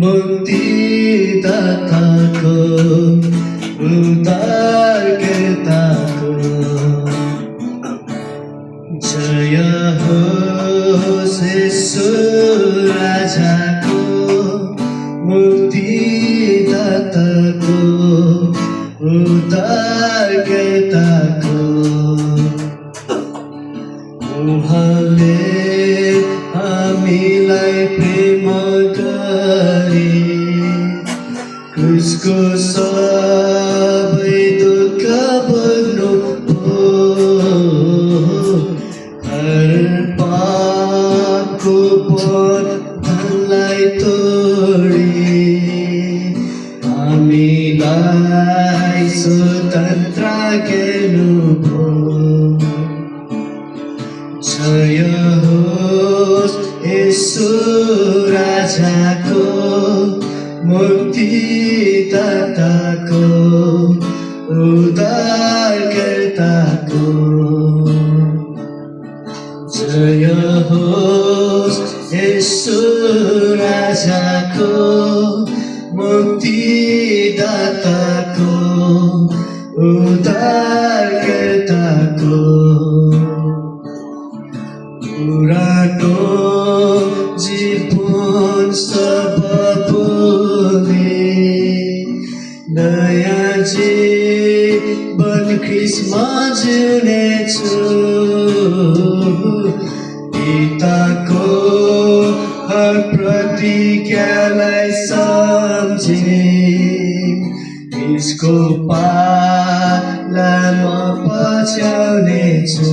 मुक्तिदाताको उद्धारकर्ताको जय होस् येशू राजाको मुक्तिदाताको उद्धारकर्ताको उहाँले हामीलाई प्रेम गरे क्रुसको सबै दुःख भोग्नु हर पापको बन्धनलाई तोडी हामीलाई स्वतन्त्र गर्नुभयो जय होस् येशू राजाको मुक्तिदाताको उद्धारकर्ताको जय होस् येशू राजाको मुक्तिदाताको उद्धारकर्ताको पुरानो जीवन सब भुले नयाँ जीवन ख्रिस्टमा जिउनेछु पिताको हर प्रतिज्ञालाई सम्झे यसको पालामा पछ्याउनेछु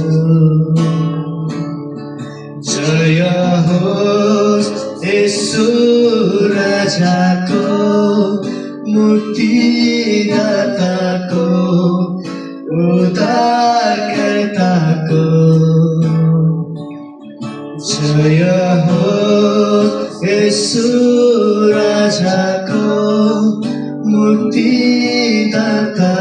जय होस् येशू राजाको मुक्तिदाताको उद्धारकर्ताको जय होस् येशू राजाको मुक्तिदाता